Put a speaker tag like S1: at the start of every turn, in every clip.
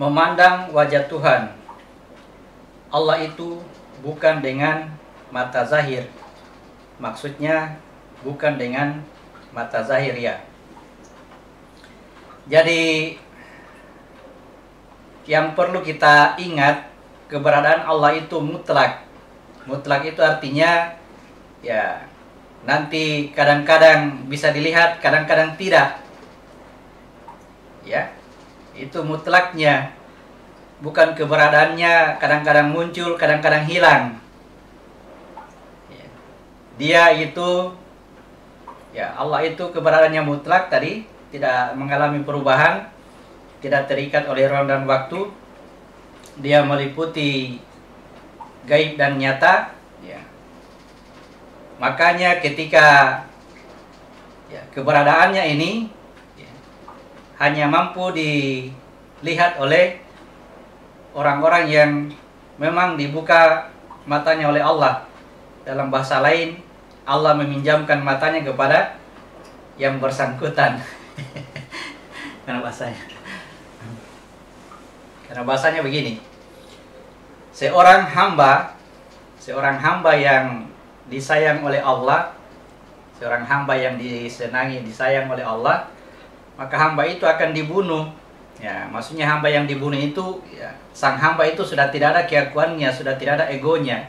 S1: memandang wajah Tuhan Allah itu bukan dengan mata zahir. Maksudnya bukan dengan mata zahir ya. Jadi yang perlu kita ingat, keberadaan Allah itu mutlak. Mutlak itu artinya ya nanti kadang-kadang bisa dilihat, kadang-kadang tidak. Ya, itu mutlaknya. Bukan keberadaannya kadang-kadang muncul, kadang-kadang hilang. Dia itu ya, Allah itu keberadaannya mutlak tadi, tidak mengalami perubahan, tidak terikat oleh ruang dan waktu. Dia meliputi gaib dan nyata ya. Makanya ketika ya, keberadaannya ini ya, hanya mampu dilihat oleh orang-orang yang memang dibuka matanya oleh Allah. Dalam bahasa lain, Allah meminjamkan matanya kepada yang bersangkutan. Karena bahasanya begini. Seorang hamba yang disayang oleh Allah, seorang hamba yang disenangi, disayang oleh Allah, maka hamba itu akan dibunuh. Ya, maksudnya hamba yang dibunuh itu ya, sang hamba itu sudah tidak ada keakuannya, sudah tidak ada egonya.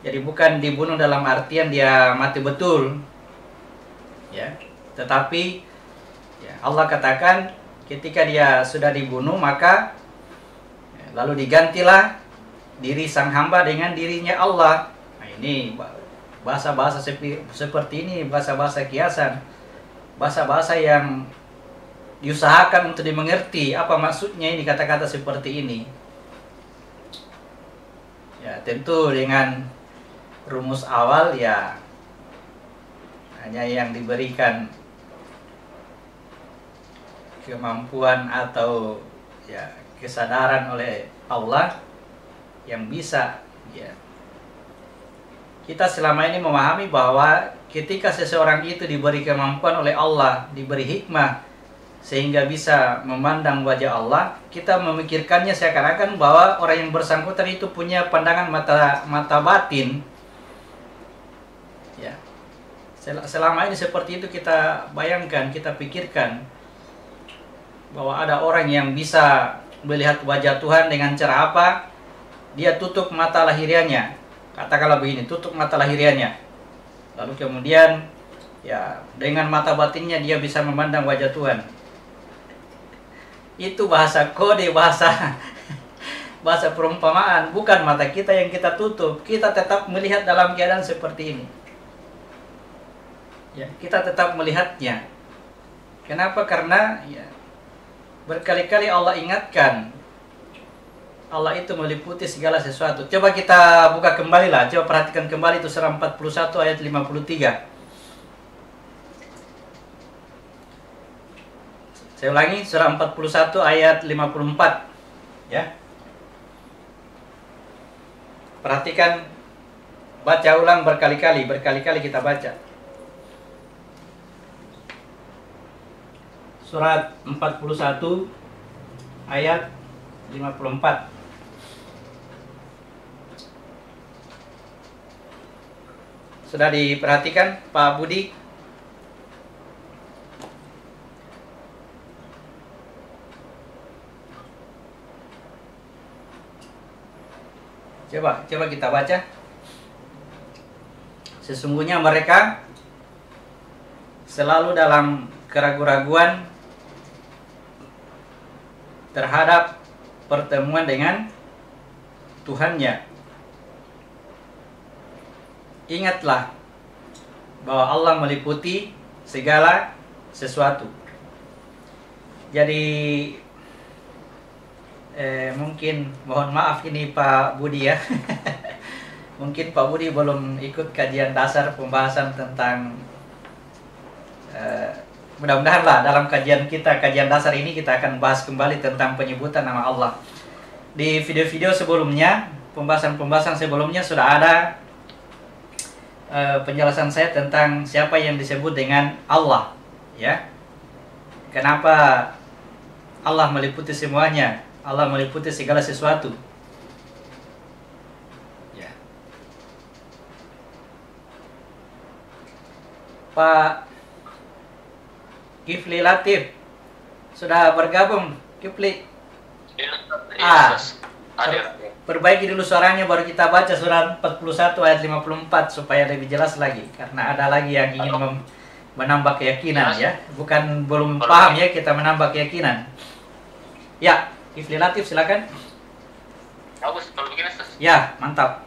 S1: Jadi bukan dibunuh dalam artian dia mati betul. Ya, tetapi ya, Allah katakan ketika dia sudah dibunuh maka ya, lalu digantilah diri sang hamba dengan dirinya Allah. Nah, ini bahasa-bahasa seperti ini, bahasa-bahasa kiasan, bahasa-bahasa yang diusahakan untuk dimengerti apa maksudnya ini kata-kata seperti ini. Ya, tentu dengan rumus awal ya hanya yang diberikan kemampuan atau ya kesadaran oleh Allah yang bisa ya. Kita selama ini memahami bahwa ketika seseorang itu diberi kemampuan oleh Allah, diberi hikmah sehingga bisa memandang wajah Allah, kita memikirkannya seakan-akan bahwa orang yang bersangkutan itu punya pandangan mata batin. Ya. Selama ini seperti itu kita bayangkan, kita pikirkan bahwa ada orang yang bisa melihat wajah Tuhan dengan cara apa? Dia tutup mata lahirianya. Katakanlah begini, tutup mata lahirianya. Lalu kemudian ya dengan mata batinnya dia bisa memandang wajah Tuhan. Itu bahasa kode, bahasa perumpamaan, bukan mata kita yang kita tutup. Kita tetap melihat dalam keadaan seperti ini. Ya, kita tetap melihatnya. Kenapa? Karena ya, berkali-kali Allah ingatkan, Allah itu meliputi segala sesuatu. Coba kita buka kembali lah, coba perhatikan kembali itu surah 41 ayat 53. Saya ulangi, surah 41 ayat 54. Ya. Perhatikan, baca ulang berkali-kali kita baca. Surat 41 ayat 54. Sudah diperhatikan Pak Budi? Coba kita baca. Sesungguhnya mereka selalu dalam keraguan-raguan terhadap pertemuan dengan Tuhannya. Ingatlah bahwa Allah meliputi segala sesuatu. Jadi mungkin mohon maaf ini Pak Budi ya. Mungkin Pak Budi belum ikut kajian dasar pembahasan tentang mudah-mudahan lah dalam kajian dasar ini kita akan bahas kembali tentang penyebutan nama Allah. Di video-video sebelumnya, pembahasan sebelumnya sudah ada penjelasan saya tentang siapa yang disebut dengan Allah, ya. Kenapa Allah meliputi semuanya? Allah meliputi segala sesuatu. Ya. Pak Kifli Latif sudah bergabung, Kifli. Perbaiki dulu suaranya baru kita baca surat 41 ayat 54 supaya lebih jelas lagi, karena ada lagi yang ingin menambah keyakinan ya, bukan belum paham ya, kita menambah keyakinan. Ya, Kifli Latif silakan.
S2: Bagus kalau begini, Ustaz.
S1: Ya, mantap.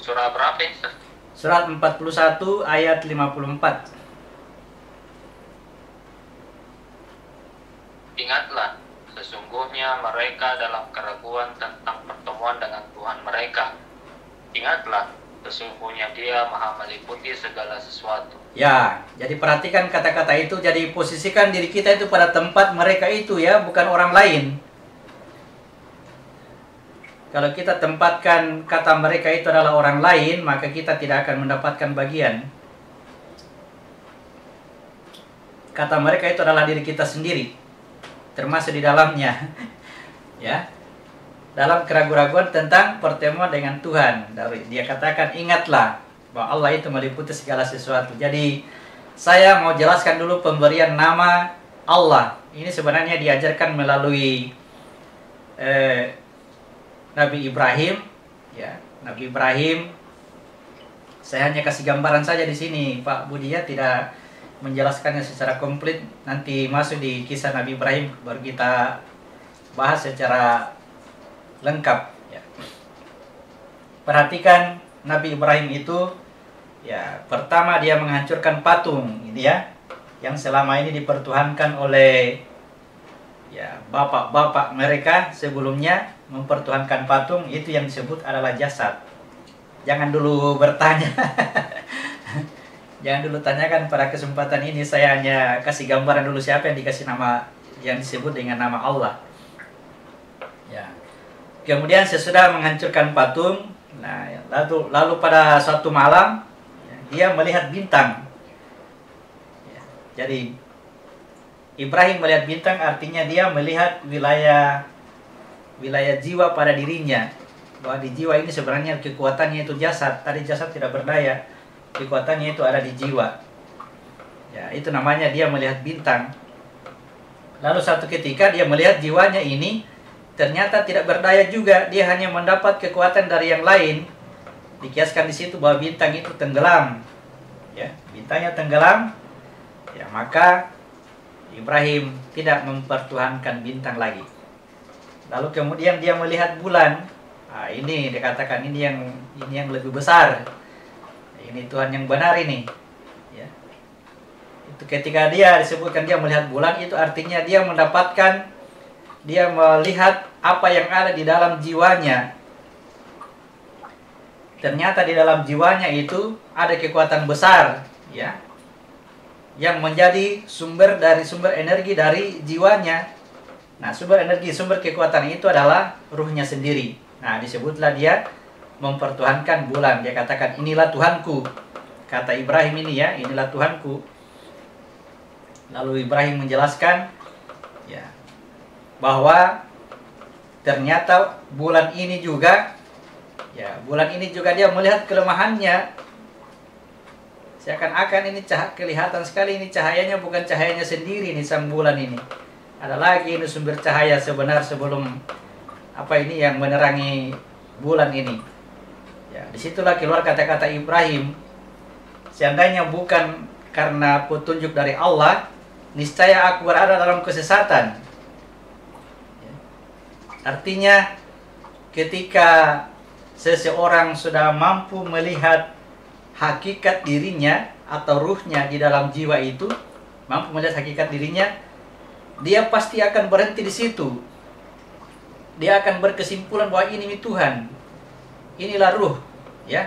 S2: Surah berapa, Ustaz?
S1: Surat 41 ayat 54.
S2: Ingatlah, sesungguhnya mereka dalam keraguan tentang pertemuan dengan Tuhan mereka. Ingatlah, sesungguhnya Dia Maha meliputi segala sesuatu.
S1: Ya, jadi perhatikan kata-kata itu, jadi posisikan diri kita itu pada tempat mereka itu ya, bukan orang lain. Kalau kita tempatkan kata mereka itu adalah orang lain, maka kita tidak akan mendapatkan bagian. Kata mereka itu adalah diri kita sendiri, termasuk di dalamnya. Ya. Dalam keraguan-raguan tentang pertemuan dengan Tuhan. Dia katakan, ingatlah bahwa Allah itu meliputi segala sesuatu. Jadi saya mau jelaskan dulu pemberian nama Allah. Ini sebenarnya diajarkan melalui Nabi Ibrahim, ya, Nabi Ibrahim. Saya hanya kasih gambaran saja di sini, Pak Budi, ya, tidak menjelaskannya secara komplit. Nanti masuk di kisah Nabi Ibrahim baru kita bahas secara lengkap. Ya. Perhatikan Nabi Ibrahim itu, ya, pertama dia menghancurkan patung, ini ya, yang selama ini dipertuhankan oleh ya bapak-bapak mereka sebelumnya mempertuhankan patung, itu yang disebut adalah jasad. Jangan dulu bertanya. Jangan dulu tanyakan pada kesempatan ini, saya hanya kasih gambaran dulu siapa yang dikasih nama yang disebut dengan nama Allah. Ya. Kemudian sesudah menghancurkan patung, nah lalu pada suatu malam ya, dia melihat bintang. Ya. Jadi Ibrahim melihat bintang artinya dia melihat wilayah jiwa pada dirinya, bahwa di jiwa ini sebenarnya kekuatannya itu jasad. Tadi jasad tidak berdaya, kekuatannya itu ada di jiwa. Ya, itu namanya dia melihat bintang. Lalu satu ketika dia melihat jiwanya ini ternyata tidak berdaya juga, dia hanya mendapat kekuatan dari yang lain. Dikiaskan di situ bahwa bintang itu tenggelam. Ya, bintangnya tenggelam. Ya, maka Ibrahim tidak mempertuhankan bintang lagi. Lalu kemudian dia melihat bulan. Nah, ini dikatakan ini yang lebih besar. Ini Tuhan yang benar ini. Ya. Itu ketika dia disebutkan dia melihat bulan, itu artinya dia melihat apa yang ada di dalam jiwanya. Ternyata di dalam jiwanya itu ada kekuatan besar, ya, yang menjadi sumber energi dari jiwanya. Nah, sumber energi, sumber kekuatan itu adalah ruhnya sendiri. Nah, disebutlah dia mempertuhankan bulan. Dia katakan, inilah Tuhanku. Kata Ibrahim ini ya, inilah Tuhanku. Lalu Ibrahim menjelaskan ya, bahwa ternyata bulan ini juga dia melihat kelemahannya. Seakan-akan ini kelihatan sekali ini cahayanya bukan cahayanya sendiri ini sang bulan ini. Ada lagi ini sumber cahaya sebenar sebelum yang menerangi bulan ini. Ya, disitulah keluar kata-kata Ibrahim. Seandainya bukan karena petunjuk dari Allah, niscaya aku berada dalam kesesatan. Ya. Artinya ketika seseorang sudah mampu melihat hakikat dirinya atau ruhnya di dalam jiwa itu, mampu melihat hakikat dirinya, dia pasti akan berhenti di situ. Dia akan berkesimpulan bahwa ini Tuhan, inilah ruh, ya.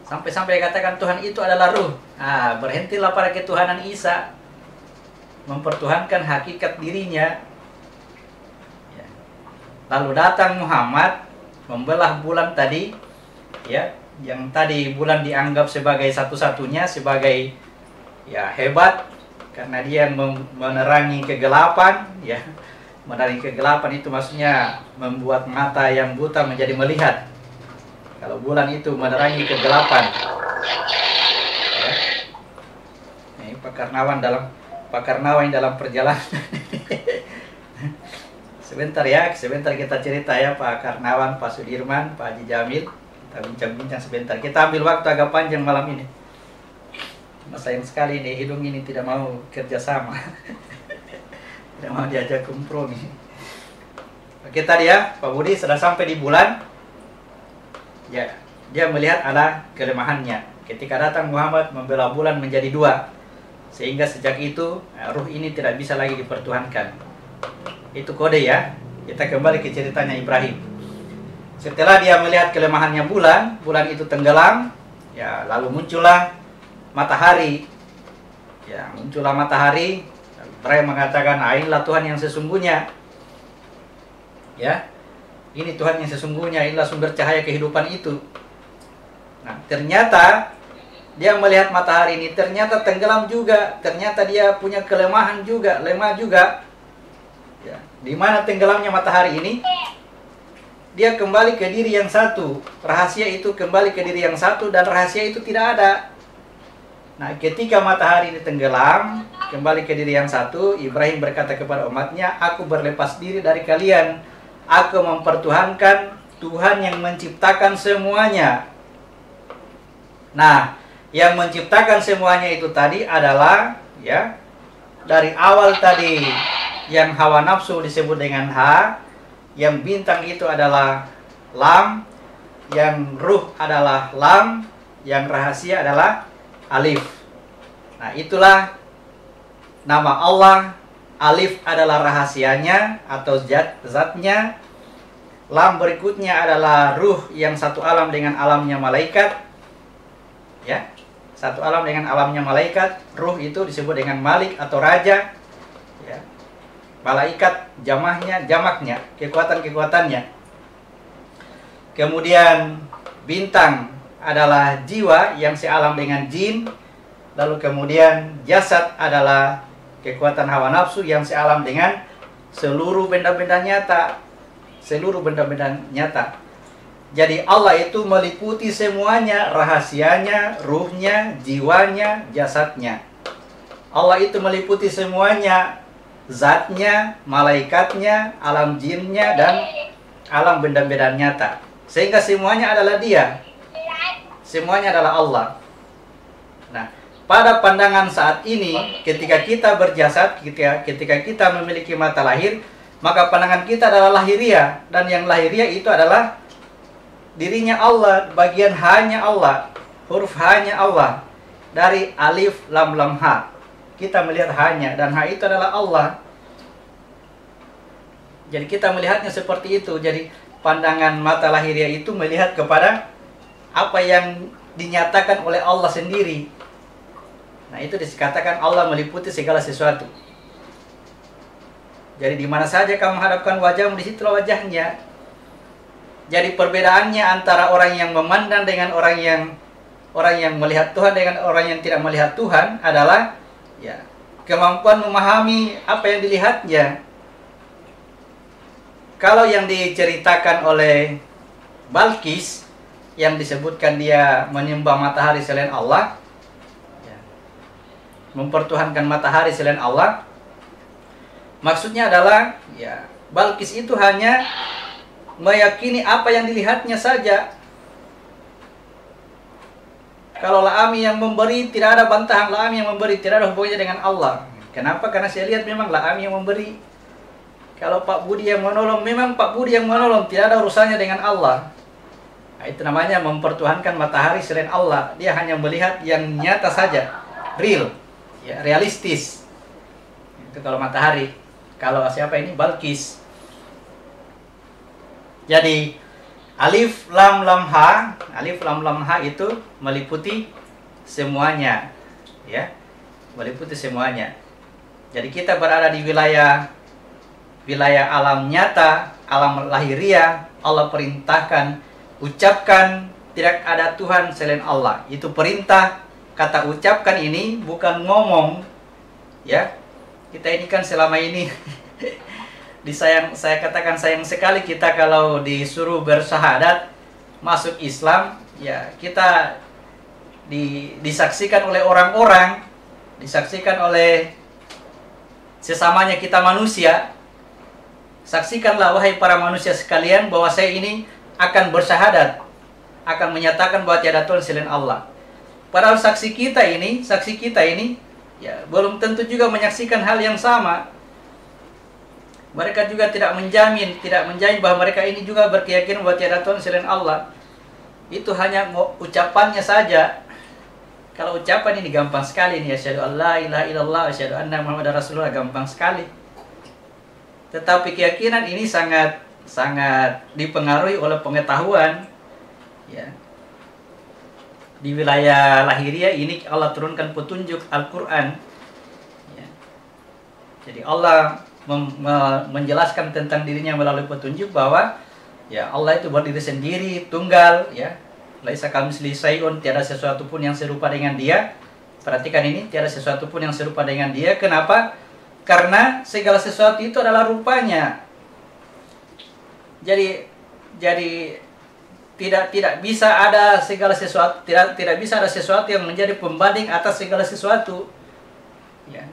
S1: Sampai-sampai katakan Tuhan itu adalah ruh. Nah, berhentilah pada ketuhanan Isa, mempertuhankan hakikat dirinya. Ya. Lalu datang Muhammad membelah bulan tadi, ya. Yang tadi bulan dianggap sebagai satu-satunya, sebagai ya hebat karena dia menerangi kegelapan, ya. Menerangi kegelapan itu maksudnya membuat mata yang buta menjadi melihat. Kalau bulan itu menerangi kegelapan. Ya. Ini Pak Karnawan dalam perjalanan. Sebentar ya, sebentar kita cerita ya Pak Karnawan, Pak Sudirman, Pak Haji Jamil. Kita bincang-bincang sebentar. Kita ambil waktu agak panjang malam ini. Sayang sekali nih, hidung ini tidak mau kerjasama. Tidak mau diajak kompromi. Kita dia, Pak Budi sudah sampai di bulan. Ya, dia melihat ada kelemahannya. Ketika datang Muhammad membela bulan menjadi dua. Sehingga sejak itu, ruh ini tidak bisa lagi dipertuhankan. Itu kode ya. Kita kembali ke ceritanya Ibrahim. Setelah dia melihat kelemahannya bulan, bulan itu tenggelam, ya lalu muncullah matahari. Ya, muncullah matahari. Ibrahim mengatakan, inilah Tuhan yang sesungguhnya. Ya. Ini Tuhan yang sesungguhnya, inilah sumber cahaya kehidupan itu. Nah, ternyata dia melihat matahari ini ternyata tenggelam juga, ternyata dia punya kelemahan juga, lemah juga. Ya, di mana tenggelamnya matahari ini? Dia kembali ke diri yang satu. Rahasia itu kembali ke diri yang satu dan rahasia itu tidak ada. Nah, ketika matahari ini tenggelam, kembali ke diri yang satu, Ibrahim berkata kepada umatnya, aku berlepas diri dari kalian. Aku mempertuhankan Tuhan yang menciptakan semuanya. Nah, yang menciptakan semuanya itu tadi adalah, ya, dari awal tadi, yang hawa nafsu disebut dengan ha, yang bintang itu adalah lam, yang ruh adalah lam, yang rahasia adalah alif. Nah, itulah nama Allah. Alif adalah rahasianya atau zatnya. Lam berikutnya adalah ruh yang satu alam dengan alamnya malaikat. Ya, satu alam dengan alamnya malaikat. Ruh itu disebut dengan malik atau raja. Ya. Malaikat jamaknya, kekuatan-kekuatannya. Kemudian bintang adalah jiwa yang sealam dengan jin. Lalu kemudian jasad adalah kekuatan hawa nafsu yang sealam dengan seluruh benda-benda nyata. Seluruh benda-benda nyata. Jadi Allah itu meliputi semuanya, rahasianya, ruhnya, jiwanya, jasadnya. Allah itu meliputi semuanya, zatnya, malaikatnya, alam jinnya, dan alam benda-benda nyata. Sehingga semuanya adalah Dia. Semuanya adalah Allah. Nah, pada pandangan saat ini, ketika kita berjasad, ketika kita memiliki mata lahir, maka pandangan kita adalah lahiriah. Dan yang lahiriah itu adalah dirinya Allah, bagian hanya Allah, huruf hanya Allah. Dari alif, lam, lam, ha. Kita melihat hanya, dan ha itu adalah Allah. Jadi kita melihatnya seperti itu. Jadi pandangan mata lahiriah itu melihat kepada apa yang dinyatakan oleh Allah sendiri. Nah, itu dikatakan Allah meliputi segala sesuatu. Jadi di mana saja kamu hadapkan wajahmu, di situlah wajahnya. Jadi perbedaannya antara orang yang memandang dengan orang yang melihat Tuhan dengan orang yang tidak melihat Tuhan adalah, ya, kemampuan memahami apa yang dilihatnya. Kalau yang diceritakan oleh Balkis, yang disebutkan dia menyembah matahari selain Allah, ya, mempertuhankan matahari selain Allah, maksudnya adalah, ya, Balkis itu hanya meyakini apa yang dilihatnya saja. Kalau La'ami yang memberi, tidak ada bantahan. La'ami yang memberi, tidak ada hubungannya dengan Allah. Kenapa? Karena saya lihat memang La'ami yang memberi. Kalau Pak Budi yang menolong, memang Pak Budi yang menolong, tidak ada urusannya dengan Allah. Nah, itu namanya mempertuhankan matahari selain Allah. Dia hanya melihat yang nyata saja, real, ya, realistis. Itu kalau matahari. Kalau siapa ini? Balkis. Jadi alif lam lam ha, alif lam lam ha itu meliputi semuanya, ya, meliputi semuanya. Jadi kita berada di wilayah alam nyata, alam lahiriah. Allah perintahkan, ucapkan tidak ada Tuhan selain Allah. Itu perintah. Kata ucapkan ini bukan ngomong, ya. Kita ini kan selama ini saya katakan sayang sekali kita kalau disuruh bersyahadat masuk Islam, ya kita disaksikan oleh orang-orang, disaksikan oleh sesamanya kita manusia. Saksikanlah wahai para manusia sekalian bahwa saya ini akan bersyahadat, akan menyatakan bahwa tiada Tuhan selain Allah. Padahal saksi kita ini ya belum tentu juga menyaksikan hal yang sama. Mereka juga tidak menjamin bahwa mereka ini juga berkeyakinan bahwa tiada Tuhan selain Allah. Itu hanya ucapannya saja. Kalau ucapan ini gampang sekali nih, asyhadu an la ilaha illallah, asyhadu anna muhammadar rasulullah, gampang sekali. Tetapi keyakinan ini sangat dipengaruhi oleh pengetahuan, ya. Di wilayah lahiriah ini Allah turunkan petunjuk Al-Quran, ya. Jadi Allah menjelaskan tentang dirinya melalui petunjuk bahwa ya Allah itu berdiri sendiri, tunggal, ya. Laisa kamitslihi syai'un, tiada sesuatu pun yang serupa dengan Dia. Perhatikan ini, tiada sesuatu pun yang serupa dengan Dia. Kenapa? Karena segala sesuatu itu adalah rupanya. Jadi tidak bisa ada segala sesuatu, tidak bisa ada sesuatu yang menjadi pembanding atas segala sesuatu. Ya.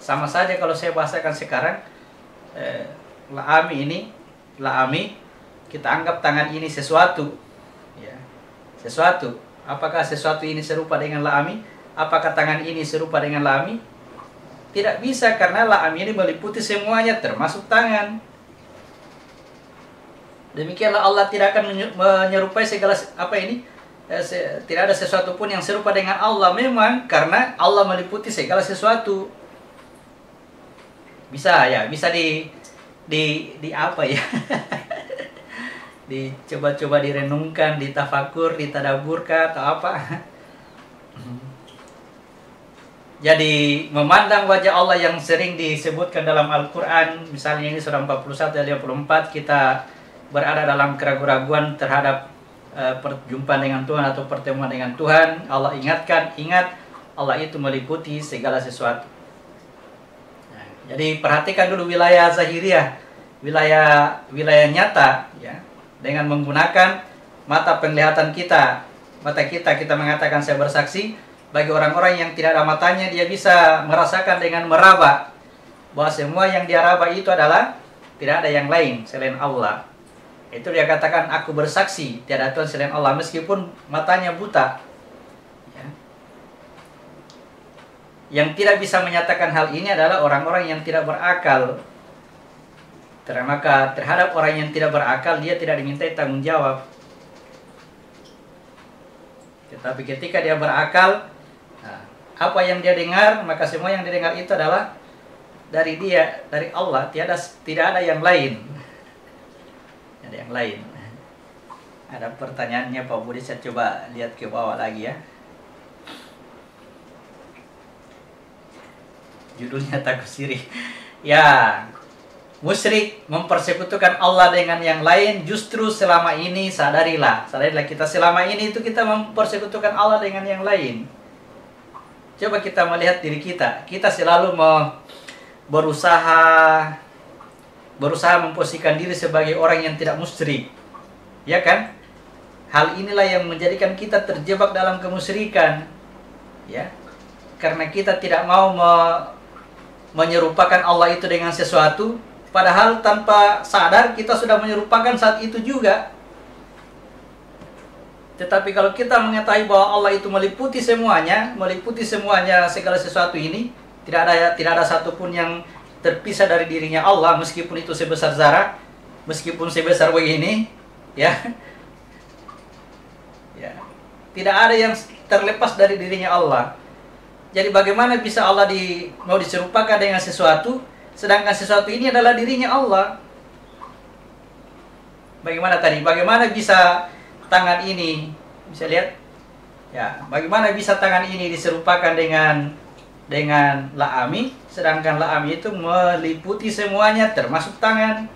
S1: Sama saja kalau saya bahasakan sekarang, la'ami, kita anggap tangan ini sesuatu. Ya. Sesuatu. Apakah sesuatu ini serupa dengan la'ami? Apakah tangan ini serupa dengan la'ami? Tidak bisa, karena la'am ini meliputi semuanya termasuk tangan. Demikianlah Allah tidak akan menyerupai segala tidak ada sesuatu pun yang serupa dengan Allah, memang karena Allah meliputi segala sesuatu. Bisa di apa ya? Dicoba-coba direnungkan, ditafakur, ditadaburkan atau apa? Jadi memandang wajah Allah yang sering disebutkan dalam Al-Quran, misalnya ini surah 41 ayat 54, kita berada dalam keraguan-raguan terhadap perjumpaan dengan Tuhan atau pertemuan dengan Tuhan. Allah ingatkan, ingat Allah itu meliputi segala sesuatu. Nah, jadi perhatikan dulu wilayah zahiriah, wilayah nyata, ya, dengan menggunakan mata penglihatan kita, kita mengatakan saya bersaksi. Bagi orang-orang yang tidak ada matanya, dia bisa merasakan dengan meraba bahwa semua yang dia raba itu adalah tidak ada yang lain selain Allah. Itu dia katakan, aku bersaksi tiada Tuhan selain Allah, meskipun matanya buta, ya. Yang tidak bisa menyatakan hal ini adalah orang-orang yang tidak berakal. Maka terhadap orang yang tidak berakal, dia tidak dimintai tanggung jawab. Tetapi ketika dia berakal, apa yang dia dengar, maka semua yang didengar itu adalah dari Dia, dari Allah. Tidak ada yang lain. Tidak ada yang lain. Ada pertanyaannya Pak Budi, saya coba lihat ke bawah lagi ya. Judulnya takut syirik. Ya, musyrik mempersekutukan Allah dengan yang lain. Justru selama ini sadarilah kita selama ini itu kita mempersekutukan Allah dengan yang lain. Coba kita melihat diri kita. Kita selalu berusaha memposisikan diri sebagai orang yang tidak musyrik. Ya kan? Hal inilah yang menjadikan kita terjebak dalam kemusyrikan. Ya. Karena kita tidak mau menyerupakan Allah itu dengan sesuatu, padahal tanpa sadar kita sudah menyerupakan saat itu juga. Tetapi kalau kita mengetahui bahwa Allah itu meliputi semuanya segala sesuatu ini, tidak ada satupun yang terpisah dari dirinya Allah, meskipun itu sebesar zarah, meskipun sebesar begini, ya. Ya. Tidak ada yang terlepas dari dirinya Allah. Jadi bagaimana bisa Allah mau diserupakan dengan sesuatu, sedangkan sesuatu ini adalah dirinya Allah? Bagaimana bisa tangan ini, bisa lihat ya, bagaimana bisa tangan ini diserupakan dengan la'ami, sedangkan la'ami itu meliputi semuanya termasuk tangan.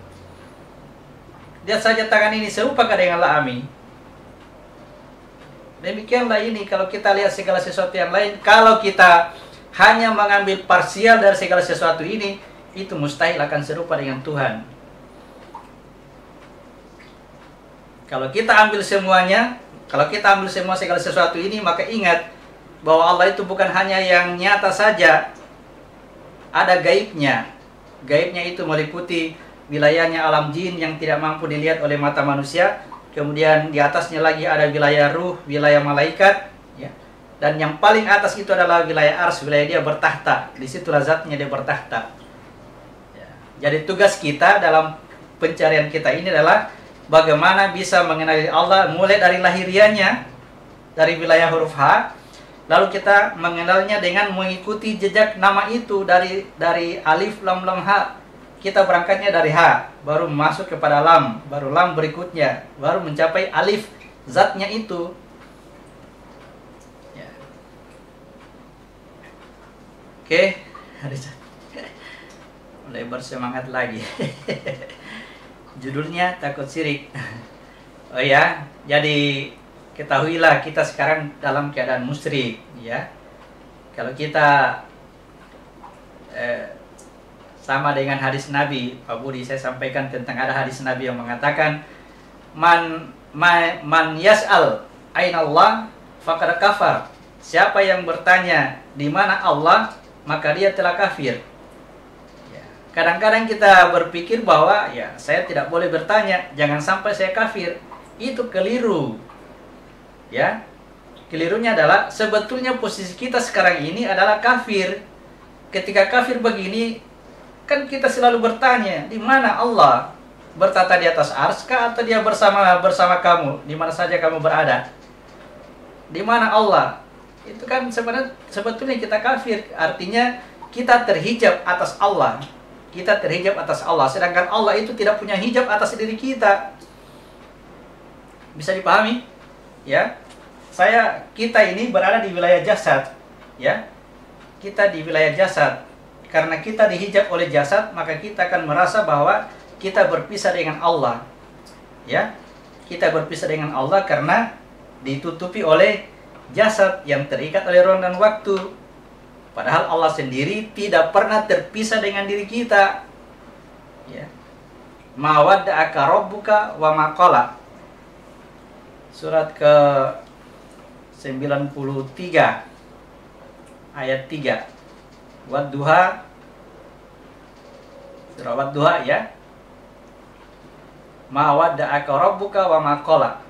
S1: Lihat saja tangan ini serupakah dengan la'ami? Demikianlah ini kalau kita lihat segala sesuatu yang lain. Kalau kita hanya mengambil parsial dari segala sesuatu ini, itu mustahil akan serupa dengan Tuhan. Kalau kita ambil semuanya, kalau kita ambil semua segala sesuatu ini, maka ingat bahwa Allah itu bukan hanya yang nyata saja, ada gaibnya. Gaibnya itu meliputi wilayahnya alam jin yang tidak mampu dilihat oleh mata manusia. Kemudian di atasnya lagi ada wilayah ruh, wilayah malaikat, ya. Dan yang paling atas itu adalah wilayah ars, wilayah dia bertahta. Disitulah zatnya dia bertahta. Ya. Jadi tugas kita dalam pencarian kita ini adalah bagaimana bisa mengenali Allah mulai dari lahirianya, dari wilayah huruf H, lalu kita mengenalnya dengan mengikuti jejak nama itu dari alif, lam, lam, ha. Kita berangkatnya dari H, baru masuk kepada lam, baru lam berikutnya, baru mencapai alif, zatnya itu. Ya. Oke, mulai bersemangat lagi. Judulnya takut syirik. Oh ya, jadi ketahuilah kita sekarang dalam keadaan musyrik, ya. Kalau kita sama dengan hadis Nabi, Pak Budi, saya sampaikan tentang ada hadis Nabi yang mengatakan man yas'al aina Allah faqad kafar. Siapa yang bertanya di mana Allah, maka dia telah kafir. Kadang-kadang kita berpikir bahwa ya saya tidak boleh bertanya, jangan sampai saya kafir. Itu keliru. Ya. Kelirunya adalah sebetulnya posisi kita sekarang ini adalah kafir. Ketika kafir begini, kan kita selalu bertanya, di mana Allah? Bertata di atas arskah atau dia bersama kamu? Di mana saja kamu berada? Di mana Allah? Itu kan sebetulnya kita kafir. Artinya kita terhijab atas Allah. Kita terhijab atas Allah, sedangkan Allah itu tidak punya hijab atas diri kita. Bisa dipahami? Ya. Kita ini berada di wilayah jasad, ya. Kita di wilayah jasad. Karena kita dihijab oleh jasad, maka kita akan merasa bahwa kita berpisah dengan Allah. Ya. Kita berpisah dengan Allah karena ditutupi oleh jasad yang terikat oleh ruang dan waktu. Padahal Allah sendiri tidak pernah terpisah dengan diri kita. Ya. Ma wadda'aka rabbuka wa ma qala. Surat ke 93 ayat 3. Wadduha. Surah Wadduha, ya. Ma wadda'aka rabbuka wa ma qala.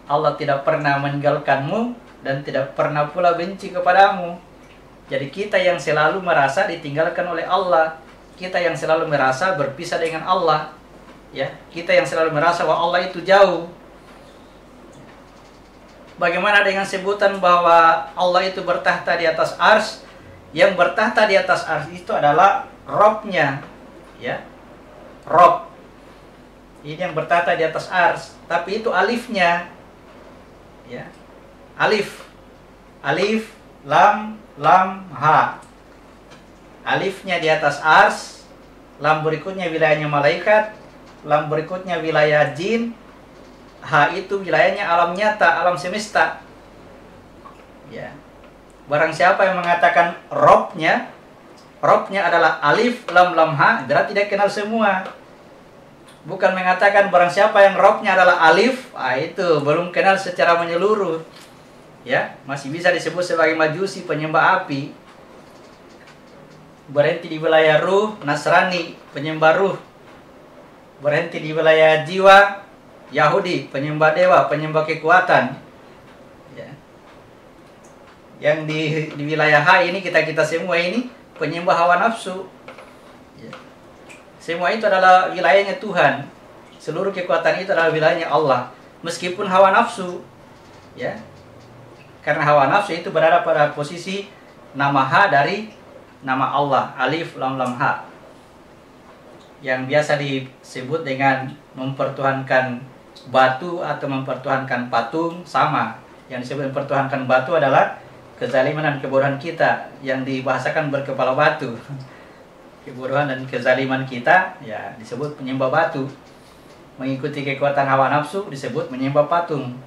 S1: Allah tidak pernah meninggalkanmu dan tidak pernah pula benci kepadamu. Jadi kita yang selalu merasa ditinggalkan oleh Allah, kita yang selalu merasa berpisah dengan Allah, ya, kita yang selalu merasa bahwa Allah itu jauh. Bagaimana dengan sebutan bahwa Allah itu bertahta di atas ars? Yang bertahta di atas ars itu adalah Robnya, ya, Rob. Ini yang bertahta di atas ars, tapi itu alifnya, ya, alif, lam, ha. Alifnya di atas ars, lam berikutnya wilayahnya malaikat, lam berikutnya wilayah jin, ha itu wilayahnya alam nyata, alam semesta. Ya. Barang siapa yang mengatakan robnya adalah alif, lam, ha, berarti dia kenal semua. Bukan mengatakan barang siapa yang robnya adalah alif, itu belum kenal secara menyeluruh. Ya, masih bisa disebut sebagai majusi, penyembah api. Berhenti di wilayah ruh, Nasrani, penyembah ruh. Berhenti di wilayah jiwa, Yahudi, penyembah dewa, penyembah kekuatan. Ya. Yang di wilayah H ini kita semua ini penyembah hawa nafsu. Ya. Semua itu adalah wilayahnya Tuhan. Seluruh kekuatan itu adalah wilayahnya Allah. Meskipun hawa nafsu, ya. Karena hawa nafsu itu berada pada posisi nama H dari nama Allah, alif, lam, ha. Yang biasa disebut dengan mempertuhankan batu atau mempertuhankan patung, sama. Yang disebut mempertuhankan batu adalah kezaliman dan kebodohan kita, yang dibahasakan berkepala batu. Kebodohan dan kezaliman kita, ya, disebut penyembah batu. Mengikuti kekuatan hawa nafsu disebut menyembah patung.